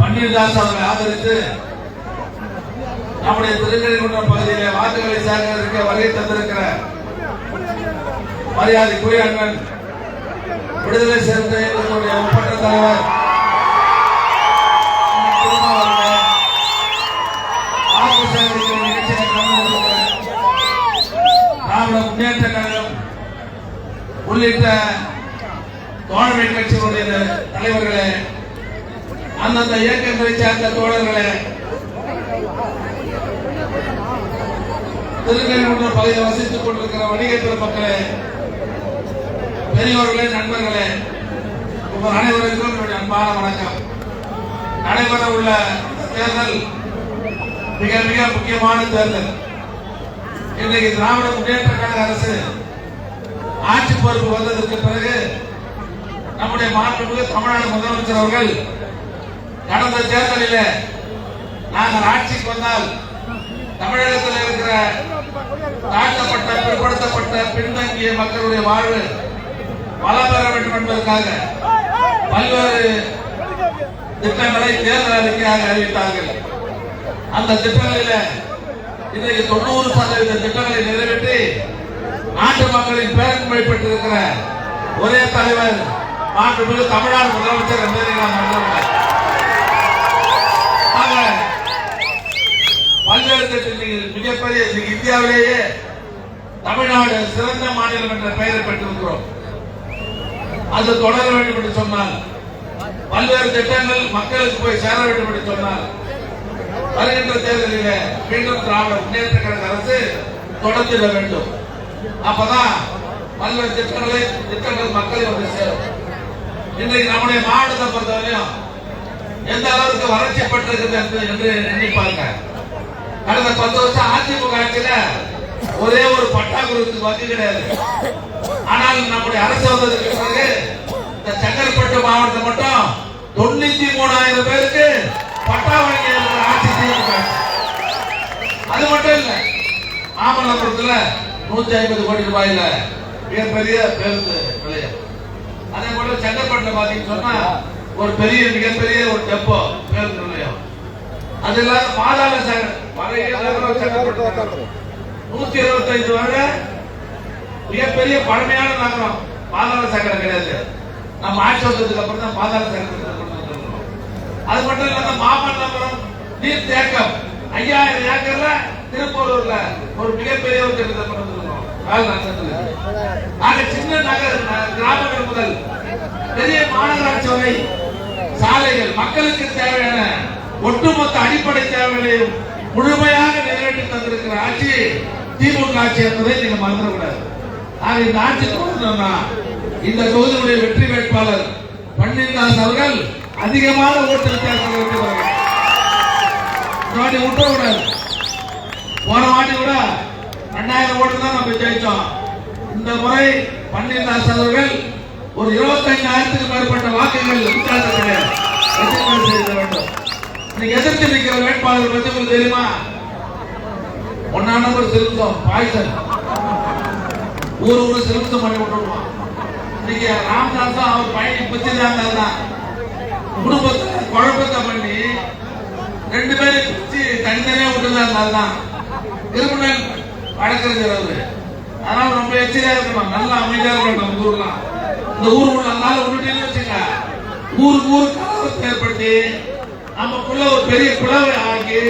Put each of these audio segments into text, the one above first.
பன்னீர்தாஸ் அவர்களை ஆதரித்து நம்முடைய திருக்கழிக்குன்றம் பகுதியில் வாக்குகளை சேகரிக்க வருகை தந்திருக்கிற மரியாதைக்குரிய அண்ணன் விடுதலை சேர்ந்த ஒப்பற்ற தலைவர் வாக்கு சேகரிக்கும் நிகழ்ச்சியை திராவிட முன்னேற்ற கழகம் உள்ளிட்ட தோழமை கட்சியினுடைய தலைவர்களே, அந்தந்த இயக்கங்களை சேர்ந்த தோழர்களே, திருக்கழிக்குன்றம் பகுதியில் வசித்துக் கொண்டிருக்கிற வணிக பெருமக்களே, பெரியோர்களே, நண்பர்களே, உங்கள் அனைவருக்கும் என்னுடைய அன்பான வணக்கம். நடைபெற உள்ள தேர்தல் மிக மிக முக்கியமான தேர்தல். இன்றைக்கு திராவிட முன்னேற்ற கழக அரசு ஆட்சி பொறுப்பு வந்ததற்கு பிறகு நம்முடைய மாண்புமிகு தமிழ்நாடு முதலமைச்சர் அவர்கள் கடந்த தேர்தலில் நாங்கள் ஆட்சிக்கு வந்தால் தமிழகத்தில் இருக்கிற தாழ்த்தப்பட்ட, பிற்படுத்தப்பட்ட, பின்தங்கிய மக்களுடைய வாழ்வு வளம் பெற வேண்டும் என்பதற்காக பல்வேறு திட்டங்களை தேர்தல் அறிக்கையாக அறிவித்தார்கள். அந்த திட்டங்களில் இன்றைக்கு 90% திட்டங்களை நிறைவேற்றி நாட்டு மக்களின் பேரன்பை பெற்றிருக்கிற ஒரே தலைவர் மாண்புமிகு தமிழ்நாடு முதலமைச்சர் என்பதை நாம் நம்புகிறோம். பல்வேறு திட்டங்கள் மிகப்பெரிய இந்தியாவிலேயே தமிழ்நாடு சிறந்த மாநிலம் என்ற பெயரை பெற்றிருக்கிறோம். அது தொடர வேண்டும் என்று சொன்னால், பல்வேறு திட்டங்கள் மக்களுக்கு போய் சேர வேண்டும் என்று சொன்னால், வருகின்ற தேர்தலில் மீண்டும் திராவிட முன்னேற்ற கழக அரசு தொடர்ந்திட வேண்டும். அப்பதான் பல்வேறு திட்டங்கள் மக்களை வந்து சேரும். இன்றைக்கு நம்முடைய மாவட்டத்தை பொறுத்தவரையும் எந்த அளவுக்கு வளர்ச்சி பெற்றிருக்கிறது என்று எண்ணிப்பாருங்க. கடந்த 10 வருஷம் அதிமுக ஆட்சியில ஒரே ஒரு பட்டா குருத்துக்கு வங்கி கிடையாது. ஆனால் நம்முடைய அரசு வந்ததுக்கு பிறகு இந்த செங்கல்பட்டு மாவட்டம் மட்டும் 93,000 பேருக்கு பட்டா வழங்கி ஆட்சி திமுக. அது மட்டும் இல்ல, மாமல்லபுரத்தில் 150 கோடி ரூபாயில மிகப்பெரிய பேருந்து நிலையம். அதே போல செங்கல்பட்டுல பாத்தீங்கன்னு சொன்னா ஒரு பெரிய மிகப்பெரிய ஒரு டெப்போ பேருந்து நிலையம். அது இல்லாத பாதாள சாக்கடை 125 வருட மிகப்பெரிய பழமையான நகரம். பாதாள சாக்கடை கிடையாது. நம்ம ஆட்சி வந்ததுக்கு அப்புறம் தான் பாதாள சாக்கடை. அது மட்டும் இல்லாத மாமல்லபுரம் நீர் தேக்கம் 5000 ஏக்கர்ல திருப்பூர்ல ஒரு மிகப்பெரிய ஒரு திட்டத்தை கொண்டு வந்திருக்கோம். சின்ன நகர் கிராமங்கள் முதல் பெரிய மாநகராட்சி வரை சாலைகள், மக்களுக்கு தேவையான ஒட்டுமொத்த அடிப்படை தேவைகளையும் முழுமையாக நிறைவேற்றி தந்திருக்கிற ஆட்சி திமுக ஆட்சி என்பதை நீங்க மறந்துடக்கூடாது. இந்த ஆட்சி தொடரணும்னா இந்த தொகுதியுடைய வெற்றி வேட்பாளர் பன்னீர்தாஸ் அவர்கள் அதிகமான ஓட்டு வித்தியாசம் விட்டுறக்கூடாது. போன வாட்டி கூட 2000 ஓட்டு தான் நம்ம ஜெயிச்சோம். இந்த முறை பன்னீர்தாஸ் அவர்கள் ஒரு 25,000க்கு மேற்பட்ட வாக்குகள் வித்தியாசத்தில் செய்ய வேண்டும். நீங்க எதிர்த்து நிற்கிற வேட்பாளர் பற்றி உங்களுக்கு தெரியுமா? 1 நம்பர் சிறுத்தம் பாய்சன் ஊரு சிறுத்தம் பண்ணி விட்டுருவான். இன்னைக்கு ராமதாஸ் அவர் பயணி பத்தி தான் குடும்பத்தை குழப்பத்தை பண்ணி 2 பேரும் பிரிச்சு தனித்தனியா விட்டுதான் திருமணம் வழக்கறிஞர் அவரு. அதனால ரொம்ப எச்சரிக்கையா இருக்கணும், நல்லா அமைதியா இருக்கணும். நம்ம ஊர்லாம் இந்த ஊர் அதனால விட்டுட்டேன்னு வச்சுங்க, ஊருக்கு கலவரத்தை ஏற்படுத்தி நமக்குள்ள ஒரு பெரிய பிளவை ஆகி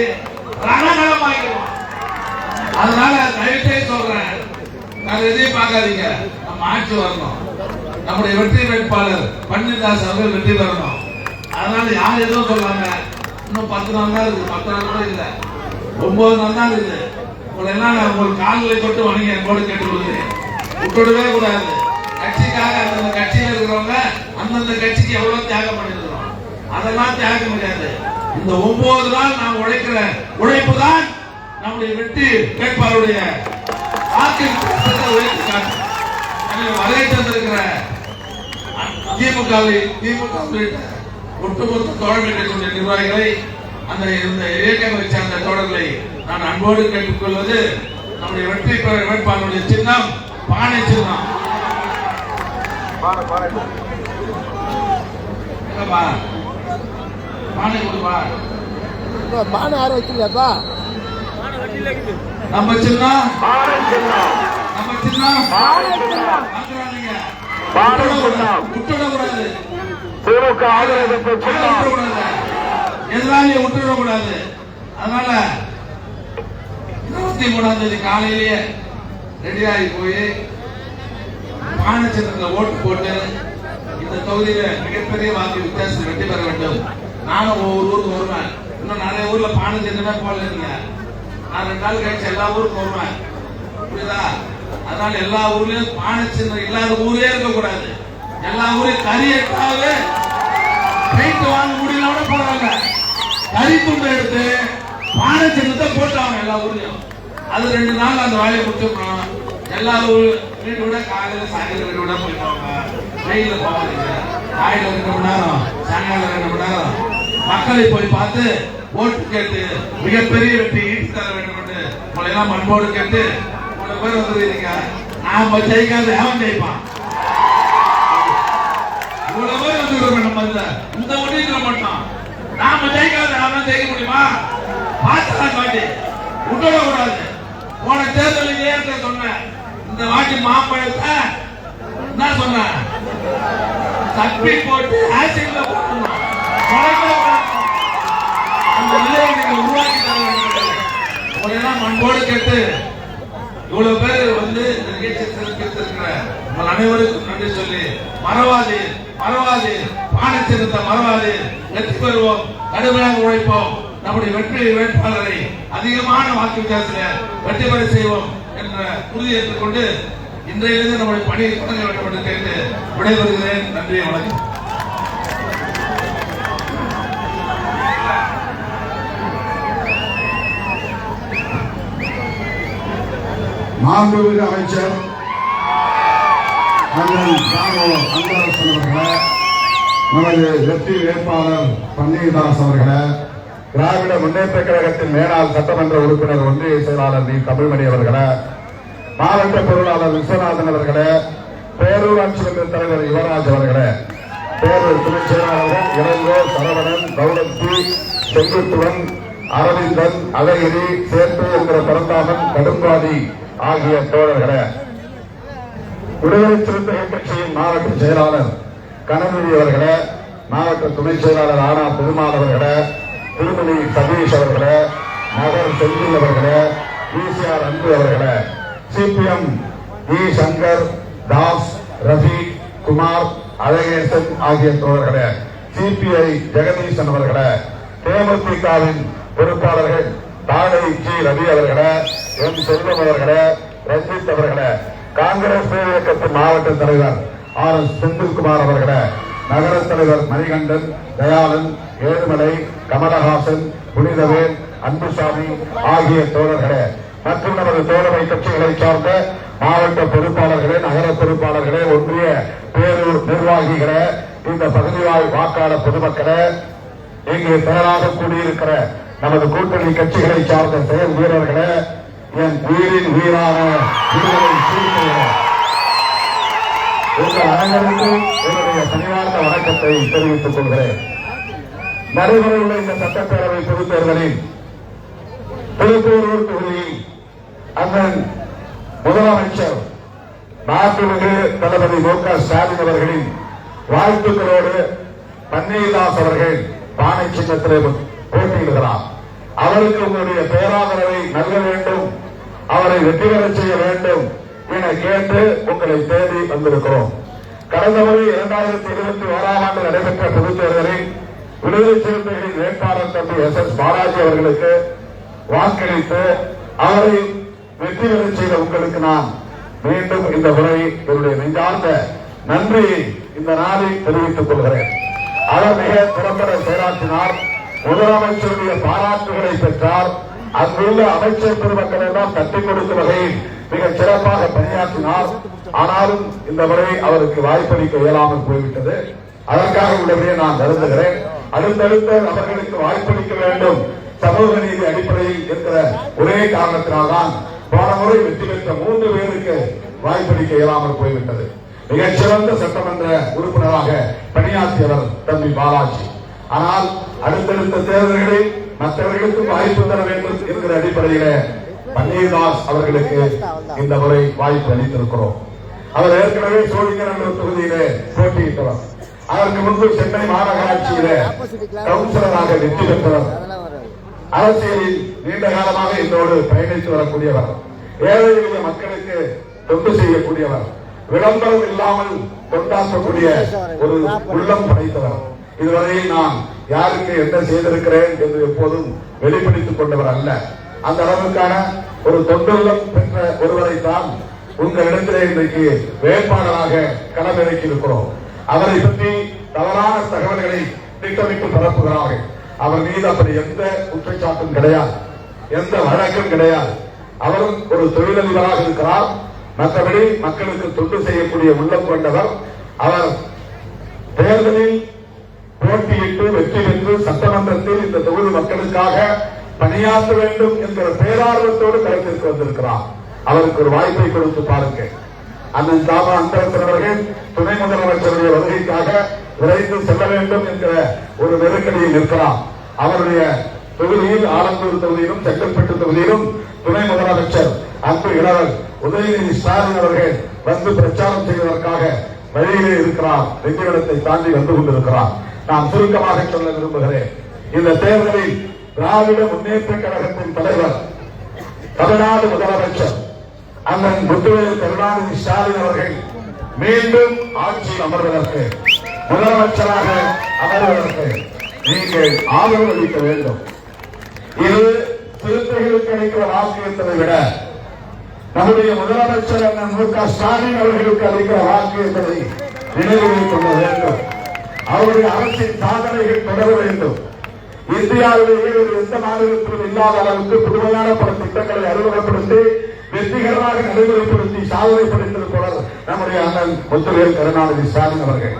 ரணகலம் ஆகிடுவோம். அதனால தயவுசெய்து சொல்றேன், நாங்க எதையும் பார்க்காதீங்க. நம்ம ஆட்சி வரணும், நம்முடைய வெற்றி வேட்பாளர் பன்னீர்தாஸ் அவர்கள் வெற்றி பெறணும். அதனால யார் எதுவும் சொல்றாங்க, இன்னும் 10 நாள் தான் இருக்கு, 10 நாள் கூட இல்ல, 9 நாள் தான் இருக்குது. உங்களை எல்லாம் உங்களுக்கு கால்களை தொட்டு வணங்கி போடு கேட்டுக்கொள்ளுது விட்டுடவே கூடாது. கட்சிக்காக அந்தந்த கட்சியில் இருக்கிறவங்க அந்தந்த கட்சிக்கு எவ்வளவு தியாகம் பண்ணிருக்கிறோம், அதெல்லாம் தியாகம் முடியாது. இந்த 9 நாள் நாம் உழைக்கிற உழைப்பு தான் நம்முடைய வெற்றி வேட்பாளருடைய உழைப்பு காட்டும். வருகை தந்திருக்கிற திமுக ஒட்டுமொத்த தோழமை கட்சியுடைய நிர்வாகிகளை, அந்த இயக்கங்களை சார்ந்த தோழர்களை நான் அன்போடு கேட்டுக்கொள்வது, நம்முடைய வெற்றி பெற வேட்பாளருடைய சின்னம் பானை சின்னம். பானை கொடுப்பா. பானை யாரும் வைக்கலையாப்பா? நம்ம சின்ன விட்டுடக்கூடாது, எதிராளியை விட்டுடக்கூடாது. அதனால 23ஆம் தேதி காலையிலேயே ரெடியாகி போய் பானை சின்னத்துல ஓட்டு போட்டு இந்த தொகுதியில மிகப்பெரிய வாக்கு வித்தியாசத்தில் வெற்றி பெற வேண்டும். நானும் ஒவ்வொரு ஊருக்கு வருவேன். இன்னும் நிறைய ஊர்ல பானை சின்னமே போடல. நான் 2 நாள் கழிச்சு எல்லா ஊருக்கும் வருவேன். புரியுதா? அதனால எல்லா ஊர்லயும் பானை சின்னம் இல்லாத ஊரே இருக்கக்கூடாது. எல்லா ஊரையும் கறி எடுத்தாவே கைட்டு வாங்க முடியல போடுறாங்க. கறி துண்டை எடுத்து பானை சின்னத்தை போட்டாங்க எல்லா ஊர்லயும். அது 2 நாள் அந்த வேலையை முடிச்சுக்கணும். எல்லா வீடு விட காலையில சாயங்காலம் வீடு விட போயிட்டாங்க. வெயில போவாதீங்க. காலையில 2 மணி நேரம், சாயங்காலம் 2 மணி நேரம் மக்களை போய் பார்த்து ஓட்டு கேட்டு மிகப்பெரிய வெற்றி ஈட்டு தர வேண்டும் என்று உங்களை எல்லாம் அன்போடு கேட்டு உங்களை பேர் வந்துருக்கீங்க. நாம ஜெயிக்காத அவன் ஜெயிப்பான். இவ்வளவு பேர் வந்துருக்கோம். நம்ம இந்த முடிவுல மட்டும் நாம ஜெயிக்காத அவன் ஜெயிக்க முடியுமா? பார்த்துதான் காட்டி விட்டுட கூடாது. போன தேர்தலில் ஏற்க சொன்ன இந்த வாட்டி மாம்பழத்தை என்ன சொன்ன தப்பி போட்டு ஆசிட்ல போட்டுருந்தோம். அந்த நிலையை நீங்க உருவாக்கி தர வேண்டும். உங்களெல்லாம் அன்போடு கேட்டு இவ்வளவு பேர் வந்து இந்த நிகழ்ச்சியை சிறப்பித்திருக்கிற உங்கள் அனைவருக்கும் நன்றி சொல்லி மறவாது பானை சின்னத்தை மறவாது வெற்றி பெறுவோம். கடுமையாக உழைப்போம். நம்முடைய வெற்றி வேட்பாளரை அதிகமான வாக்கு வித்தியாசத்தில் வெற்றி பெற செய்வோம் என்ற உறுதியேற்றுக் கொண்டு இன்றையிலிருந்து நம்முடைய பணியை தொடங்க வேண்டும் என்று கேட்டு விடைபெறுகிறேன். நன்றி, வணக்கம். மாண்புமிகு அமைச்சர் அண்ணன் அன்பரசன் அவர்களே, நமது வெற்றி வேட்பாளர் பன்னீர்தாஸ் அவர்களே, திராவிட முன்னேற்ற கழகத்தின் மேலாள் சட்டமன்ற உறுப்பினர் ஒன்றிய செயலாளர் வி தமிழ்மணி அவர்களே, மாவட்ட பொருளாளர் விஸ்வநாதன் அவர்களே, பேரூராட்சி மன்ற தலைவர் யுவராஜ் அவர்களே, பேரூர் துணை செயலாளர்கள் இளங்கோ, சரவணன், கௌரவத்தி, செங்குட்டுவன், அரவிந்தன், அழகிரி, சேர்த்து என்கிற பரந்தாமன், கடும்பாடி ஆகிய தோழர்களே, விடுதலை சிறுத்தைகள் கட்சியின் மாவட்ட செயலாளர் கனமொழி அவர்களே, மாவட்ட துணை செயலாளர் ஆனா பெருமாள் அவர்களே, திருமணி சதீஷ் அவர்களே, நகர் செந்தில் அவர்களே, ஈசிஆர் அன்பு அவர்களே, சிபிஎம் இ சங்கர், தாஸ், ரஃபி, குமார், அழகேசன் ஆகிய தோழர்களே, சிபிஐ ஜெகதீசன் அவர்களே, தேமுதிகவின் பொறுப்பாளர்கள் தாடை ஜி ரவி அவர்களே, எம் செல்வம் அவர்களே, ரஞ்சித் அவர்களே, காங்கிரஸ் இயக்கத்தின் மாவட்ட தலைவர் ஆர் எஸ் செந்தில்குமார் அவர்களே, நகர தலைவர் மணிகண்டன், தயாளன், ஏழுமலை, கமலஹாசன், புனிதவேல், அன்புசாமி ஆகிய தோழர்களே மற்றும் நமது தோழமை கட்சிகளை சார்ந்த மாவட்ட பொறுப்பாளர்களே, நகர பொறுப்பாளர்களே, ஒன்றிய பேரூர் நிர்வாகிகளே, இந்த பகுதிவாழ் வாக்காளர் பொதுமக்களே, இங்கே திரளாக கூடியிருக்கிற நமது கூட்டணி கட்சிகளை சார்ந்த செயல் வீரர்களே, என் உயிரின் உயிரான விடுதலை சிறுத்தைகளே, உங்கள் அனைவருக்கும் என்னுடைய பணிவார்ந்த வணக்கத்தை தெரிவித்துக் கொள்கிறேன். நடைபெறவுள்ள இந்த சட்டப்பேரவை பொதுத் தேர்தலில் திருப்பூரூர் தொகுதியில் அண்ணன் முதலமைச்சர் மாண்புமிகு தளபதி மு.க. ஸ்டாலின் அவர்களின் வாழ்த்துக்களோடு பன்னீர்தாஸ் அவர்கள் பானை சின்னத்திலே போட்டியிடுகிறார். அவருக்கு உங்களுடைய பேராதரவை நல்க வேண்டும், அவரை வெற்றி பெற செய்ய வேண்டும் என கேட்டு உங்களை தேடி வந்திருக்கிறோம். கடந்த முறை 2021ஆம் ஆண்டு நடைபெற்ற பொதுத் தேர்தலில் விடுதலை சிறுத்தைகளின் வேட்பாளர் தம்பி எஸ் பாலாஜி அவர்களுக்கு வாக்களித்து அவரை வெற்றி பெற செய்த உங்களுக்கு நான் மீண்டும் இந்த முறை என்னுடைய நெஞ்சார்ந்த நன்றியை இந்த நாளில் தெரிவித்துக் கொள்கிறேன். அவர் மிக திறம்பட செயலாற்றினார். முதலமைச்சருடைய பாராட்டுகளை பெற்றார். அங்குள்ள அமைச்சர் பெருமக்கள் எல்லாம் தட்டிக் கொடுக்கும் வகையில் மிகச் சிறப்பாக பணியாற்றினார். ஆனாலும் இந்த முறை அவருக்கு வாய்ப்பளிக்க இயலாமல் போய்விட்டது. அதற்காக உள்ளபடியே நான் வருந்துகிறேன். அடுத்தடுத்த அவர்களுக்கு வாய்ப்பளிக்க வேண்டும் சமூக நீதி அடிப்படையில் இருக்கிற ஒரே காரணத்தினால்தான் போன முறை வெற்றி பெற்ற 3 பேருக்கு வாய்ப்பளிக்க இயலாமல் போய்விட்டது. மிகச்சிறந்த சட்டமன்ற உறுப்பினராக பணியாற்றியவர் தம்பி பாலாஜி. ஆனால் அடுத்தடுத்த தேர்தல்களில் மற்றவர்களுக்கும் வாய்ப்பு தர வேண்டும் என்கிற அடிப்படையில பன்னீர்தாஸ் அவர்களுக்கு இந்த முறை வாய்ப்பு அளித்திருக்கிறோம். அவர் ஏற்கனவே சோழிங்கநல்லூர் தொகுதியிலே போட்டியிட்டவர். அதற்கு முன்பு சென்னை மாநகராட்சியில கவுன்சிலராக வெற்றி பெற்றவர். அரசியலில் நீண்ட காலமாக இதோடு பயணித்து வரக்கூடியவர். ஏழை எளிய மக்களுக்கு தொண்டு செய்யக்கூடியவர். விளம்பரம் இல்லாமல் தொண்டாற்றக்கூடிய ஒரு உள்ளம் படைத்தவர். இதுவரையில் நான் யாருக்கு என்ன செய்திருக்கிறேன் என்று எப்போதும் வெளிப்படுத்திக் கொண்டவர் அல்ல. அந்த அளவுக்கான ஒரு தொண்டுள்ளம் பெற்ற ஒருவரை தான் உங்களிடத்திலே இன்றைக்கு வேட்பாளராக களமிறக்கி இருக்கிறோம். அவரை பற்றி தவறான தகவல்களை திட்டமிட்டு பரப்புகிறார்கள். அவர் மீது அப்படி எந்த குற்றச்சாட்டும் கிடையாது, எந்த வழக்கும் கிடையாது. அவரும் ஒரு தொழிலதிபராக இருக்கிறார். மற்றபடி மக்களுக்கு தொண்டு செய்யக்கூடிய உள்ளம் கொண்டவர். அவர் தேர்தலில் போட்டியிட்டு வெற்றி பெற்று சட்டமன்றத்தில் இந்த தொகுதி மக்களுக்காக பணியாற்ற வேண்டும் என்கிற பேரார்வத்தோடு களத்திற்கு வந்திருக்கிறார். அவருக்கு ஒரு வாய்ப்பை கொடுத்து பாருங்க. அண்ணன் தாமா அன்பரசன் அவர்கள் துணை முதலமைச்சருடைய வருகைக்காக விரைந்து செல்ல வேண்டும் என்கிற ஒரு நெருக்கடியில் இருக்கிறார். அவருடைய தொகுதியில் ஆலந்தூர் தொகுதியிலும் செங்கல்பட்டு தொகுதியிலும் துணை முதலமைச்சர் அன்பு இளவல் உதயநிதி ஸ்டாலின் அவர்கள் வந்து பிரச்சாரம் செய்வதற்காக வழியிலே இருக்கிறார். வெற்றிடத்தை தாண்டி வந்து கொண்டிருக்கிறார். நான் சுருக்கமாக சொல்ல விரும்புகிறேன். இந்த தேர்தலில் திராவிட முன்னேற்ற கழகத்தின் தலைவர் தமிழ்நாடு முதலமைச்சர் அண்ணன் முத்துவேல் கருணாநிதி ஸ்டாலின் அவர்கள் மீண்டும் ஆட்சியில் அமர்வதற்கு, முதலமைச்சராக அமர்வதற்கு நீங்கள் ஆதரவு அளிக்க வேண்டும். இது சிறுத்தைகளுக்கு அளிக்கிற வாக்கு என்பதை விட நம்முடைய முதலமைச்சர் அண்ணன் மு.க. ஸ்டாலின் அவர்களுக்கு அளிக்கிற வாக்கு என்பதை நினைவில் கொள்ள வேண்டும். அவருடைய அரசின் சாதனைகள் தொடர வேண்டும். இந்தியாவிலேயே எந்த மாநிலத்திலும் இல்லாத அளவுக்கு புதுமையான பல திட்டங்களை அறிமுகப்படுத்தி வெற்றிகரமாக நடைமுறைப்படுத்தி சாதனை படைத்திருப்பவர் நம்முடைய அண்ணன் முத்துவேல் கருணாநிதி ஸ்டாலின் அவர்கள்.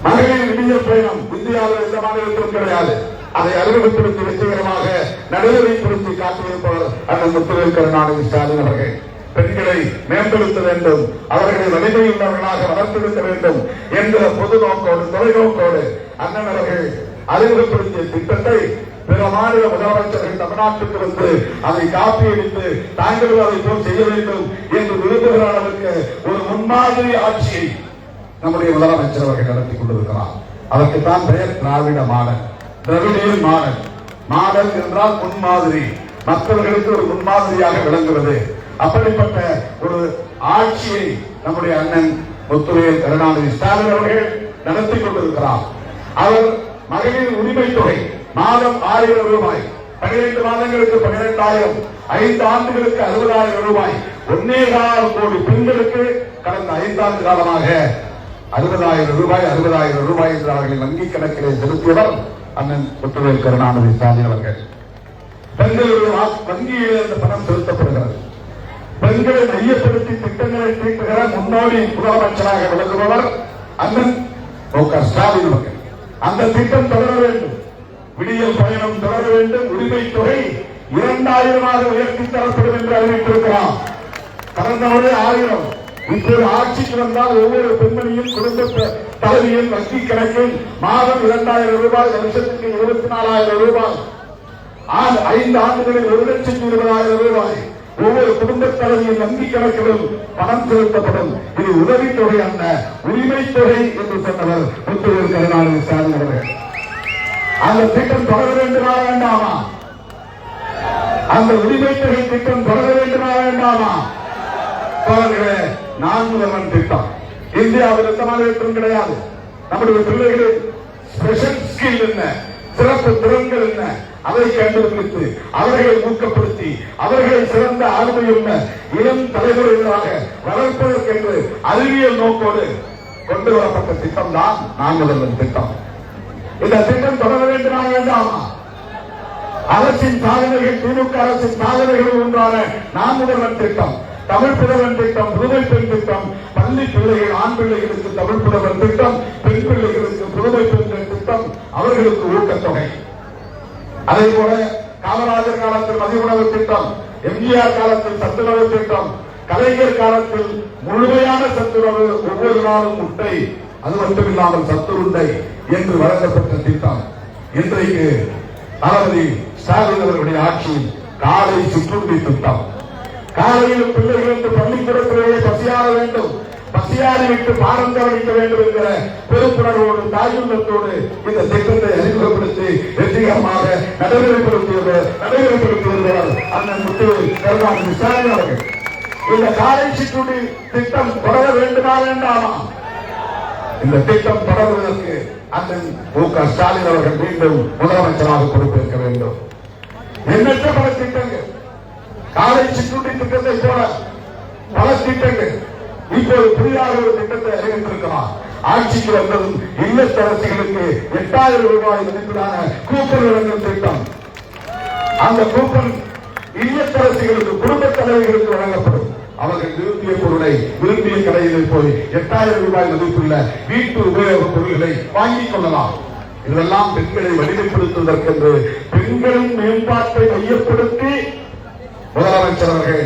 மகளிர் விடியல் பயணம் இந்தியாவில் எந்த மாநிலத்திலும் கிடையாது. அதை அறிமுகப்படுத்தி வெற்றிகரமாக நடைமுறைப்படுத்தி காட்டியிருப்பவர் அண்ணன் முத்துவேல் கருணாநிதி ஸ்டாலின் அவர்கள். பெண்களை மேம்படுத்த வேண்டும், அவர்களை வலிமையுள்ளவர்களாக வளர்த்தெடுக்க வேண்டும் என்ற பொது நோக்கோடு தொலைநோக்கோடு அண்ணன் அவர்கள் அறிமுகப்படுத்திய திட்டத்தை பிற மாநில முதலமைச்சர்கள் தமிழ்நாட்டுக்கு வந்து அதை காப்பியடித்து தாங்கள் அதை போல் செய்ய வேண்டும் என்று விரும்புகிற அளவுக்கு ஒரு முன்மாதிரி ஆட்சியை நம்முடைய முதலமைச்சர் அவர்கள் நடத்தி கொண்டிருக்கிறார். அதற்குத்தான் பெயர் திராவிட மாடல், திராவிடியன் மாடல். மாடல் என்றால் முன்மாதிரி, மற்றவர்களுக்கு ஒரு முன்மாதிரியாக விளங்குவது. அப்படிப்பட்ட ஒரு ஆட்சியை நம்முடைய அண்ணன் முத்துவேல் கருணாநிதி ஸ்டாலின் அவர்கள் நடத்தி கொண்டிருக்கிறார். அவர் மகளிர் உரிமை தொகை மாதம் 1000 ரூபாய், 12 மாதங்களுக்கு 12,000, 5 ஆண்டுகளுக்கு 60,000 ரூபாய், 1.25 கோடி பெண்களுக்கு கடந்த 5 ஆண்டு காலமாக 60,000 ரூபாய் என்று அவர்களின் வங்கிக் கணக்கிலே செலுத்தியவர் அண்ணன் முத்துவேல் கருணாநிதி ஸ்டாலின் அவர்கள். பெண்களுடைய வங்கியில் இந்த பணம் செலுத்தப்படுகிறது. பெண்களை மையப்படுத்தி திட்டங்களை தீட்டுகிற முன்னோடி முதலமைச்சராக விளங்குபவர் அண்ணன் மு.க. ஸ்டாலின் அவர்கள். அந்த திட்டம் தொடர வேண்டும், விடியல் பயணம் தொடர வேண்டும். உரிமை தொகை 2000 உயர்த்தி தரப்படும் என்று அறிவித்திருக்கிறார். கடந்த முறை 1000, இப்போது ஆட்சிக்கு வந்தால் ஒவ்வொரு பெண்மணியும் குடும்ப தலைவியின் வங்கி கணக்கில் மாதம் 2000 ரூபாய், வருஷத்துக்கு 24,000 ரூபாய், 5 ஆண்டுகளில் 1,20,000 ரூபாய் ஒவ்வொரு குடும்ப தலைவியின் வங்கி கணக்கிலும் பணம் செலுத்தப்படும். இது உதவித்தொகை அல்ல, உரிமை தொகை என்று சொன்னவர் முத்துவேல் கருணாநிதி ஸ்டாலின் அவர்கள். அந்த திட்டம் தொடர வேண்டுமா வேண்டாமா? அந்த உரிமை தொகை திட்டம் தொடர வேண்டுமா வேண்டாமா? நான் முதல்வன் திட்டம் இந்தியாவில் எந்த மாநிலத்திலும் கிடையாது. நம்முடைய பிள்ளைகளின் ஸ்பெஷல் ஸ்கில் என்ன, சிறப்பு திறன்கள் என்ன, அதை கண்டுபிடித்து அவர்களை ஊக்கப்படுத்தி அவர்களை சிறந்த ஆளுமையுள்ள இளம் தலைமுறைகளாக வளர்ப்பதற்கென்று அறிவியல் நோக்கோடு கொண்டு வரப்பட்ட திட்டம் தான் நான் முதல்வன் திட்டம். இந்த திட்டம் தொடர வேண்டுமா வேண்டாமா? அரசின் சாதனைகள், திமுக அரசின் சாதனைகள் ஒன்றான நான் முதல்வன் திட்டம், தமிழ் புதல்வன் திட்டம், புதுமை பெண் திட்டம், பள்ளி பிள்ளைகள் ஆண் பிள்ளைகளுக்கு தமிழ் புதல்வன் திட்டம், பெண் பிள்ளைகளுக்கு புதுமை பெண் திட்டம், அவர்களுக்கு ஊக்கத்தொகை. அதே போல காமராஜர் காலத்தில் மதிய உணவு திட்டம், எம்ஜிஆர் காலத்தில் சத்துணவு திட்டம், கலைஞர் காலத்தில் முழுமையான சத்துணவு, ஒவ்வொரு நாளும் முட்டை, அது மட்டுமில்லாமல் சத்துருண்டை என்று வழங்கப்பட்ட திட்டம். இன்றைக்கு தளபதி ஸ்டாலின் அவர்களுடைய ஆட்சியில் காலை சிற்றுண்டி திட்டம், காலையில் பிள்ளைகள் என்று பள்ளிக்கூடத்திலேயே பசியாற வேண்டும், பசியாறி விட்டு பாடம் கவனிக்க வேண்டும் என்கிற பெருப்புணர்வோடு தாயுள்ளத்தோடு இந்த திட்டத்தை அறிமுகப்படுத்தி வெற்றிகரமாக நடைமுறைப்படுத்தியவர் அண்ணன் முத்துவேல் கருணாநிதி ஸ்டாலின் அவர்கள். இந்த காலை சிற்றுண்டி திட்டம் தொடர வேண்டுமா வேண்டாமா? இந்த திட்டம் தொடர்வதற்கு அண்ணன் மு.க. ஸ்டாலின் அவர்கள் மீண்டும் முதலமைச்சராக பொறுப்பேற்க வேண்டும். எண்ணற்ற பல திட்டங்கள், காலை சிற்றுண்டி திட்டத்தை போல பல திட்டங்கள். இப்போது புதிதாக ஒரு திட்டத்தை அறிவித்திருக்கிறார். ஆட்சிக்கு வந்ததும் இல்லத்தரசிகளுக்கு 8000 ரூபாய் மதிப்பிலான கூப்பன் வழங்கும் திட்டம். அந்த கூப்பன் இல்லத்தரசிகளுக்கு, குடும்ப தலைவர்களுக்கு வழங்கப்படும். அவர்கள் விரும்பிய பொருளை விரும்பிய கடையில் போய் 8000 ரூபாய் மதிப்புள்ள வீட்டு உபயோகப் பொருள்களை வாங்கிக் கொள்ளலாம். இதெல்லாம் பெண்களை வலிமைப்படுத்துவதற்கென்று பெண்களின் மேம்பாட்டை மையப்படுத்தி முதலமைச்சர் அவர்கள்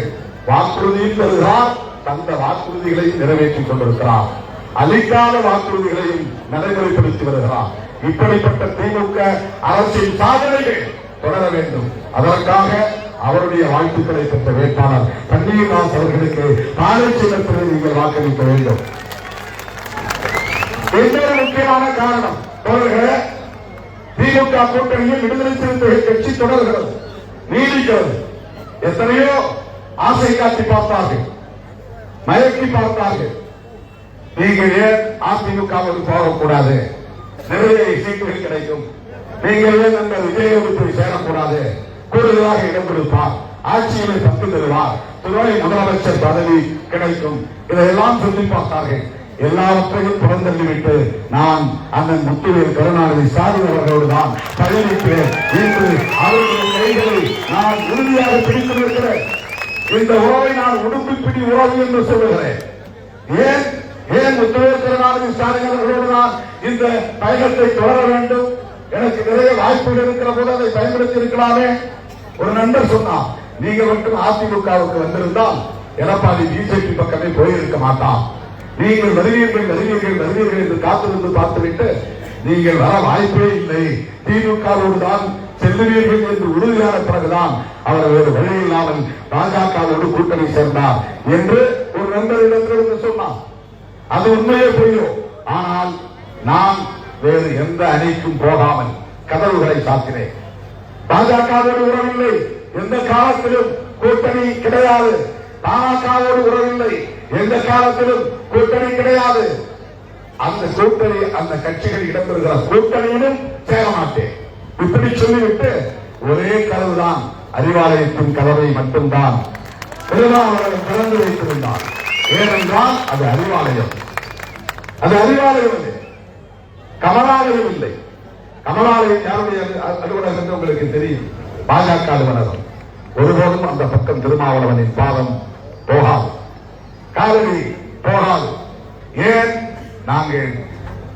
வாக்குறுதியும் தருகிறார், தந்த வாக்குறுதிகளை நிறைவேற்றிக் கொண்டிருக்கிறார், அளிக்காத வாக்குறுதிகளையும் நடைமுறைப்படுத்தி வருகிறார். இப்படிப்பட்ட திமுக அரசின் சாதனைகள் தொடர வேண்டும். அதற்காக அவருடைய வாழ்த்துக்களை பெற்ற வேட்பாளர் பன்னீர்தாஸ் அவர்களுக்கு காலை சின்னத்தில் நீங்கள் வாக்களிக்க வேண்டும். இன்னொரு முக்கியமான காரணம், திமுக கூட்டணியில் விடுதலை சிறுத்தைகள் கட்சி தொடர்கிறது, நீடிக்கிறது. எத்தனையோ ஆசை காட்டி பார்த்தார்கள், மயக்கி பார்த்தார்கள். நீங்கள் ஏன் அதிமுகவுக்கு போகக்கூடாது, நிறைய சீட்டுகள் கிடைக்கும், நீங்கள் ஏன் அந்த விஜயோடு போய் சேரக்கூடாது, கூடுதலாக இடம் கொடுப்பார், ஆட்சியிலே பங்கு தருவார், துணை முதலமைச்சர் பதவி கிடைக்கும், இதையெல்லாம் சொல்லி பார்த்தார்கள். எல்லாவற்றையும் புறந்தள்ளிவிட்டு நான் அண்ணன் முத்துவேல் கருணாநிதி ஸ்டாலின் அவர்களோடு தான் பயணிக்கிறேன். இன்று அவர்களுடைய கைகளை நான் உறுதியாக பிடித்து நிற்கிறேன். இந்த உறவை நான் உடும்பு பிடி உறவு என்று சொல்லுகிறேன். ஏன் ஏன் முத்துவேல் கருணாநிதி ஸ்டாலின் அவர்களோடு நான் இந்த பயணத்தை தொடர வேண்டும்? எனக்கு நிறைய வாய்ப்புகள் இருக்கிற போது அதை பயன்படுத்தி இருக்கலாமே. ஒரு நண்பர் சொன்னார், நீங்க மட்டும் அதிமுகவுக்கு வந்திருந்தால் எடப்பாடி பிஜேபி பக்கமே போயிருக்க மாட்டான், நீங்கள் வருவீர்கள் வருவீர்கள் வருவீர்கள் என்று காத்திருந்து பார்த்துவிட்டு நீங்கள் வர வாய்ப்பே இல்லை, திமுகவோடு தான் செல்லுவீர்கள் என்று உறுதியான பிறகுதான் அவர் வேறு வழி இல்லாமல் பாஜகவோடு கூட்டணி சேர்ந்தார் என்று ஒரு நண்பரிடத்திலிருந்து சொன்னார். அது உண்மையே புரியும். ஆனால் நான் வேறு எந்த அணிக்கும் போகாமல் கதவுகளை சாத்தினேன். பாஜகவோடு உறவில்லை, எந்த காலத்திலும் கூட்டணி கிடையாது. பாமகவோடு உறவில்லை, எந்த காலத்திலும் கூட்டணி கிடையாது. அந்த கூட்டணி, அந்த கட்சிகள் இடம்பெறுகிற கூட்டணியிலும் சேர மாட்டேன் இப்படி சொல்லிவிட்டு ஒரே கதவுதான், அறிவாலயத்தின் கதவை மட்டும்தான் அவர்கள் திறந்து வைத்திருந்தார். ஏனென்றால் அது அறிவாலயம், அது அறிவாலயம் இல்லை, கமலாலயம் இல்லை. கமலாலயம் யாருடைய அலுவலகம் என்று உங்களுக்கு தெரியும், பாஜக அலுவலகம். ஒருபோதும் அந்த பக்கம் திருமாவளவனின் பாதம் போகாது, காலடி போகாது. ஏன்? நாங்கள்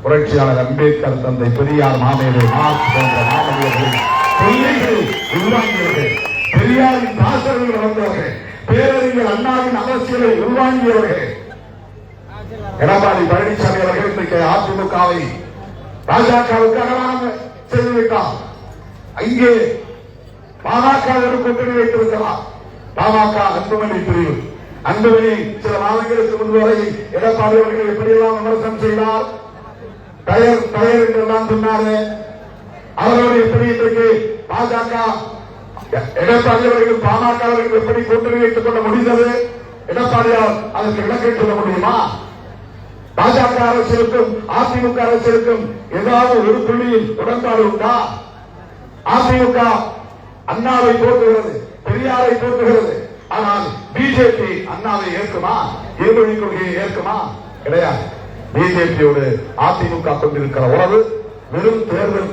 புரட்சியாளர் அம்பேத்கர், தந்தை பெரியார், மாமேதை மார்க்ஸ் போன்ற மாணவர்கள் பிள்ளைகள் உள்வாங்கியவர்கள், பெரியாரின் தாசர்கள் வளர்ந்தவர்கள், பேரறிஞர் அண்ணாவின் அரசியலை உள்வாங்கியவர்கள். எடப்பாடி பழனிசாமி அவர்கள் இன்றைக்கு அதிமுகவை பாஜகவுக்கு அகலாக செய்துவிட்டார். இங்கே பாமகவோடு கூட்டணி வைத்திருக்கிறார். பாமக அன்புமணி பிரிவு, அன்புமணி சில மாதங்களுக்கு முன்பு வரை எடப்பாடி அவர்கள் எப்படியெல்லாம் விமர்சனம் செய்தார், டயர் என்றெல்லாம் சொன்னாரு. அவரோடு எப்படி இன்றைக்கு பாஜக எடப்பாடி அவர்கள் பாமக அவர்கள் எப்படி கூட்டணி வைத்துக் கொள்ள முடிந்தது? எடப்பாடியால் அதற்கு விளக்கை சொல்ல முடியுமா? பாஜக அரசியலுக்கும் அதிமுக அரசியலுக்கும் ஏதாவது ஒரு புள்ளியில் உடன்பாடு உண்டா? அதிமுக அண்ணாவை போற்றுகிறது, பெரியாரை போற்றுகிறது. ஆனால் பிஜேபி அண்ணாவை ஏற்குமா? இருமொழி கொள்கையை ஏற்குமா? கிடையாது. பிஜேபியோடு அதிமுக கொண்டிருக்கிற உறவு வெறும் தேர்தல்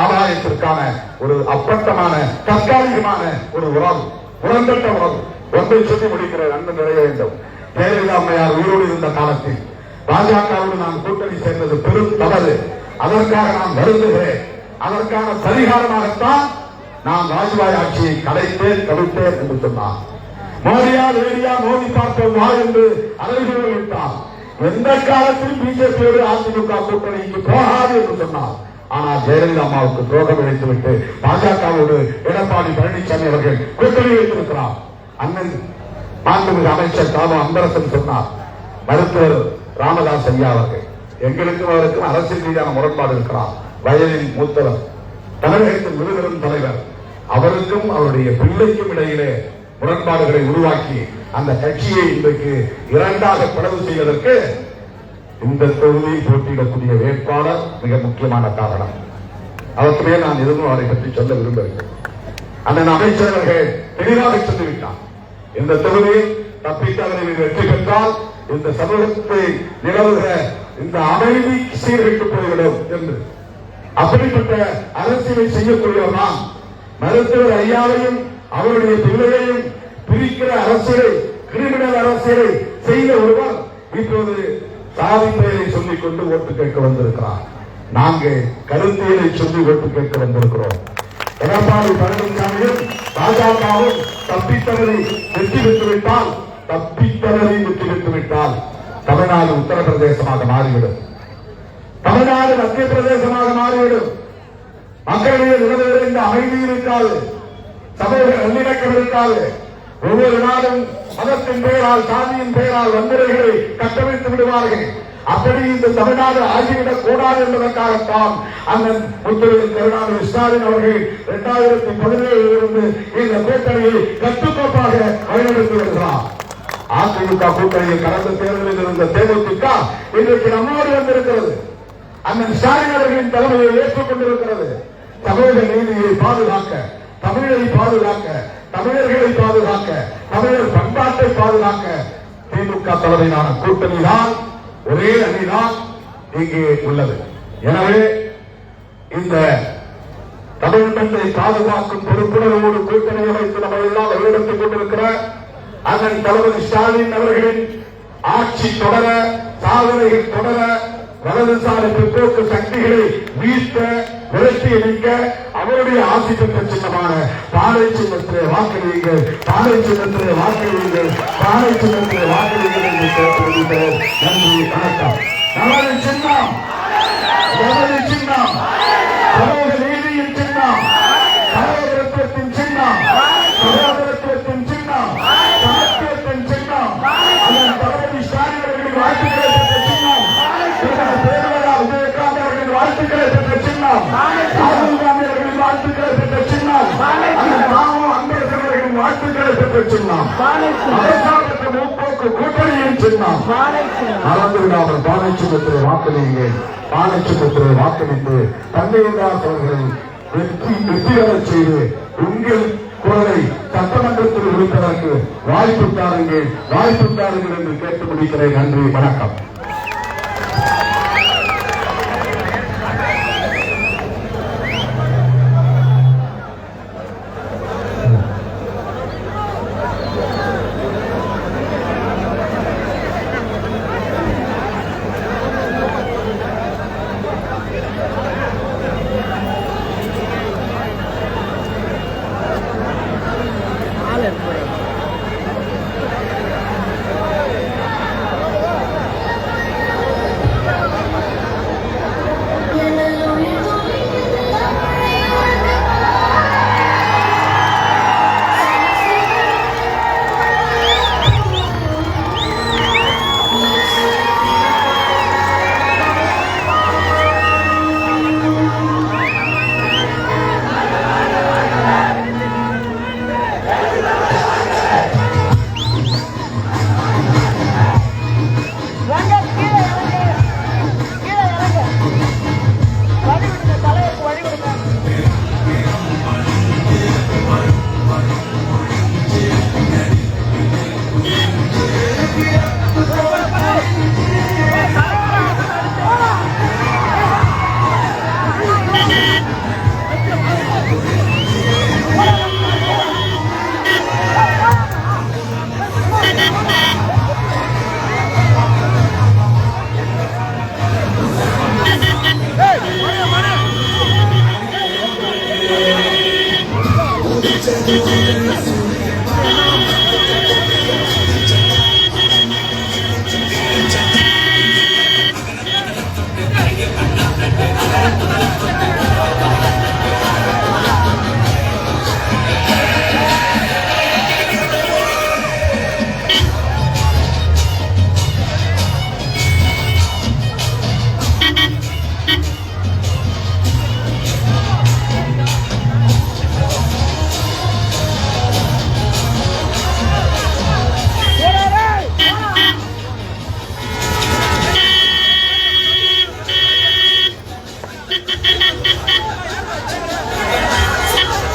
ஆதாயத்திற்கான ஒரு அப்பட்டமான தற்காலிகமான ஒரு உறவு, உடன்பட்ட உறவு. ஒன்றை சொல்லி முடிக்கிற அன்பு நிறைய வேண்டும். ஜெயலலிதா அம்மையார் உயிரோடு இருந்த காலத்தில் பாஜகவோடு நான் கூட்டணி சேர்ந்தது பெரும் தவறு. அதற்காக நான் வருந்துகிறேன். அதற்கான பரிகாரமாகத்தான் நான் வாஜ்பாய் ஆட்சியை கலைத்தேன், தவிர்த்தேன் என்று சொன்னார். மோடியா லேடியா மோடி பார்த்தோம் வா என்று அலைகள் விட்டார். எந்த காலத்திலும் பிஜேபியோடு அதிமுக கூட்டணிக்கு போகாது என்று சொன்னார். ஆனால் ஜெயலலிதா அம்மாவுக்கு துரோகம் இழைத்துவிட்டு பாஜகவோடு எடப்பாடி பழனிசாமி அவர்கள் கூட்டணி வைத்திருக்கிறார். அண்ணன் மாண்புமிகு அமைச்சர் தாமோ அன்பரசன் சொன்னார், மருத்துவர் ராமதாஸ் ஐயா அவர்கள் எங்களுக்கும் அவருக்கும் அரசியல் ரீதியான முரண்பாடு இருக்கிறார். வயதில் மூத்தவர், தமிழகத்தின் விருதும் தலைவர், அவருக்கும் அவருடைய பிள்ளைக்கும் இடையிலே முரண்பாடுகளை உருவாக்கி அந்த கட்சியை இன்றைக்கு இரண்டாக பிளவு செய்வதற்கு இந்த தொகுதியில் போட்டியிடக்கூடிய வேட்பாளர் மிக முக்கியமான காரணம். அவர்களே நான் எதுவும் அவரை பற்றி சொல்ல விரும்பவில்லை. அண்ணன் அமைச்சர்கள் தெளிவாக சொல்லிவிட்டார், இந்த தொகுதியில் தப்பித்தவரை வெற்றி பெற்றால் இந்த சமூகத்தை நிலவுகிற இந்த அமைதி சீர்கெட்டு போய்விடும் என்று. அப்படிப்பட்ட அரசியலை செய்யக்கூடியவர் தான். மருத்துவர் ஐயாவையும் அவருடைய பிள்ளையையும் பிரிக்கிற அரசியலை, கிரிமினல் அரசியலை செய்த ஒருவர் இப்போது சாதி பெயரை சொல்லிக் கொண்டு ஓட்டு கேட்க வந்திருக்கிறார். நாங்கள் கருத்தியலை சொல்லி ஓட்டு கேட்க வந்திருக்கிறோம். எடப்பாடி பழனிசாமியும் பாஜகவும் தப்பித்தவரை வெற்றி பெற்றுவிட்டால், தப்பித்தவரை வெற்றி பெற்றுவிட்டால் தமிழ்நாடு உத்தரப்பிரதேசமாக மாறிவிடும், தமிழ்நாடு மத்திய பிரதேசமாக மாறிவிடும். மக்களிடையே நிலவுகிற இந்த அமைதி இருக்காது, சமூக நல்லிணக்கம் இருக்காது. ஒவ்வொரு நாளும் மதத்தின் பெயரால், சாதியின் பெயரால் வன்முறைகளை கட்டமைத்து விடுவார்கள். அப்படி இந்த தமிழ்நாடு ஆகிவிடக் கூடாது என்பதற்காகத்தான் அண்ணன் முத்துவேல் கருணாநிதி ஸ்டாலின் அவர்கள் 2017 இந்த கூட்டணியை கட்டுக்கோப்பாக வழிநடத்தி வருகிறார். அதிமுக கூட்டணியில் கடந்த தேர்தலில் இருந்த தேமுதிக இன்றைக்கு நம்மோடு வந்திருக்கிறது. அண்ணன் ஸ்டாலின் அவர்களின் தலைமையை ஏற்றுக் கொண்டிருக்கிறது. சமூக நீதியை பாதுகாக்க, தமிழை பாதுகாக்க, தமிழர்களை பாதுகாக்க, தமிழர் பண்பாட்டை பாதுகாக்க திமுக தலைமையிலான கூட்டணி தான், ஒரே அணிதான் இங்கே உள்ளது. எனவே இந்த தமிழ் மண்ணை பாதுகாக்கும் பொறுப்புணர்வோடு கூட்டணி அமைத்து நம்ம எல்லாம் வழிநடத்திக் கொண்டிருக்கிற அண்ணன் தளபதி ஸ்டாலின் அவர்களின் ஆட்சி தொடர, சாதனைகள் தொடர, வலதுசாரி பிற்போக்கு சக்திகளை வீழ்த்த, விரட்டி அளிக்க அவருடைய ஆட்சி பெற்ற சின்னமான பானை சின்னத்திலே வாக்களியுங்கள், பானை சின்னத்திலே வாக்களியுங்கள், பானை சின்னத்திலே வாக்களியுங்கள் என்று கேட்டுக்கொள்கிறேன். நன்றி, வணக்கம். நமது சின்னம், நமது சின்னம் சமூக நீதியின் சின்னம், சகோதரத்துவத்தின் சின்னம், சகோதரத்துவத்தின் சின்னம், சமத்துவத்தின் சின்னம், அதன் தளபதி ஸ்டாலின் அவர்களின் வாழ்த்துக்களை பெற்ற சின்னம், விஜயகாந்த் அவர்களின் வாழ்த்துக்களை பெற்ற சின்னம், ராகுல் காந்தி அவர்களின் வாழ்த்துக்களை பெற்ற சின்னம், அன்பரசன் அவர்களின் வாழ்த்துக்களை பெற்ற சின்னம், அரசாங்கத்தின் முற்போக்கு கூட்டணியின் சின்னம். மறந்து விடாமல் பானை சின்னத்திலே வாக்களியுங்கள், பானை சின்னத்திலே வாக்களித்து தந்தையதாஸ் அவர்களை வெற்றி பெறச் செய்து உங்கள் குரலை சட்டமன்றத்தில் ஒலிப்பதற்கு வாய்ப்பு தாருங்கள், வாய்ப்பு தாருங்கள் என்று கேட்டு முடிக்கிறேன். நன்றி, வணக்கம். Hey!